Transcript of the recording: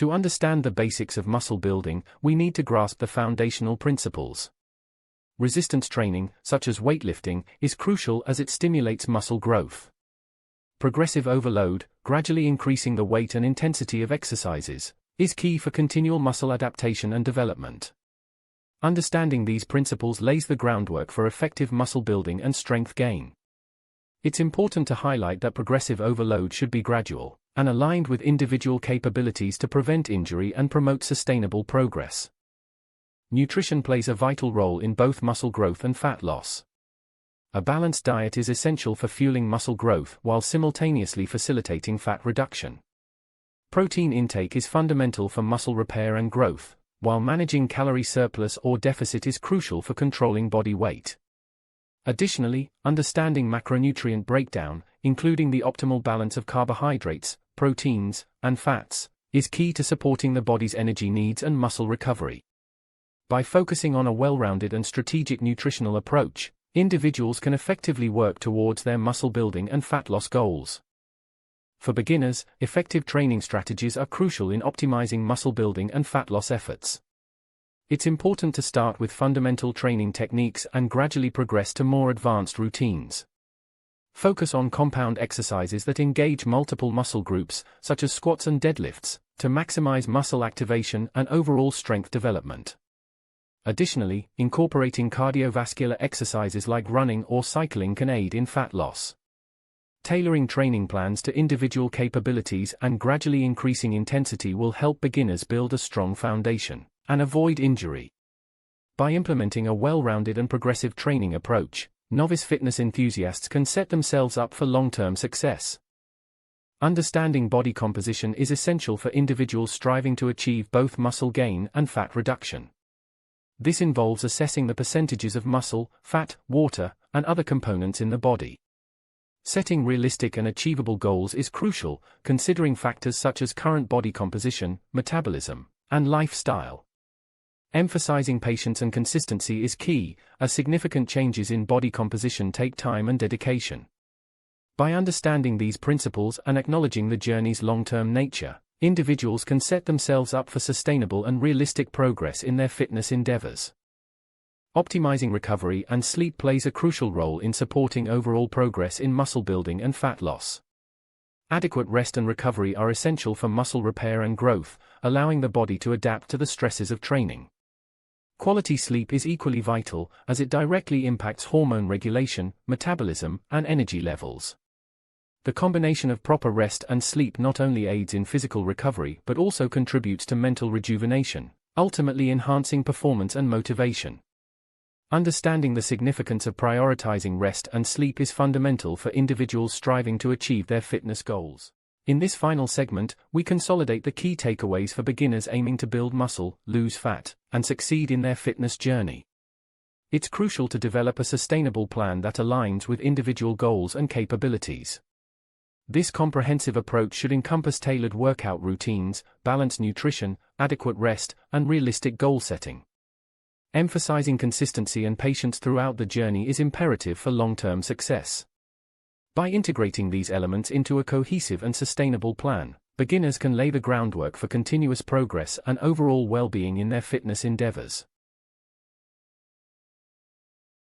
To understand the basics of muscle building, we need to grasp the foundational principles. Resistance training, such as weightlifting, is crucial as it stimulates muscle growth. Progressive overload, gradually increasing the weight and intensity of exercises, is key for continual muscle adaptation and development. Understanding these principles lays the groundwork for effective muscle building and strength gain. It's important to highlight that progressive overload should be gradual and aligned with individual capabilities to prevent injury and promote sustainable progress. Nutrition plays a vital role in both muscle growth and fat loss. A balanced diet is essential for fueling muscle growth while simultaneously facilitating fat reduction. Protein intake is fundamental for muscle repair and growth, while managing calorie surplus or deficit is crucial for controlling body weight. Additionally, understanding macronutrient breakdown, including the optimal balance of carbohydrates, proteins, and fats, is key to supporting the body's energy needs and muscle recovery. By focusing on a well-rounded and strategic nutritional approach, individuals can effectively work towards their muscle building and fat loss goals. For beginners, effective training strategies are crucial in optimizing muscle building and fat loss efforts. It's important to start with fundamental training techniques and gradually progress to more advanced routines. Focus on compound exercises that engage multiple muscle groups, such as squats and deadlifts, to maximize muscle activation and overall strength development. Additionally, incorporating cardiovascular exercises like running or cycling can aid in fat loss. Tailoring training plans to individual capabilities and gradually increasing intensity will help beginners build a strong foundation and avoid injury. By implementing a well-rounded and progressive training approach, novice fitness enthusiasts can set themselves up for long-term success. Understanding body composition is essential for individuals striving to achieve both muscle gain and fat reduction. This involves assessing the percentages of muscle, fat, water, and other components in the body. Setting realistic and achievable goals is crucial, considering factors such as current body composition, metabolism, and lifestyle. Emphasizing patience and consistency is key, as significant changes in body composition take time and dedication. By understanding these principles and acknowledging the journey's long-term nature, individuals can set themselves up for sustainable and realistic progress in their fitness endeavors. Optimizing recovery and sleep plays a crucial role in supporting overall progress in muscle building and fat loss. Adequate rest and recovery are essential for muscle repair and growth, allowing the body to adapt to the stresses of training. Quality sleep is equally vital, as it directly impacts hormone regulation, metabolism, and energy levels. The combination of proper rest and sleep not only aids in physical recovery but also contributes to mental rejuvenation, ultimately enhancing performance and motivation. Understanding the significance of prioritizing rest and sleep is fundamental for individuals striving to achieve their fitness goals. In this final segment, we consolidate the key takeaways for beginners aiming to build muscle, lose fat, and succeed in their fitness journey. It's crucial to develop a sustainable plan that aligns with individual goals and capabilities. This comprehensive approach should encompass tailored workout routines, balanced nutrition, adequate rest, and realistic goal setting. Emphasizing consistency and patience throughout the journey is imperative for long-term success. By integrating these elements into a cohesive and sustainable plan, beginners can lay the groundwork for continuous progress and overall well-being in their fitness endeavors.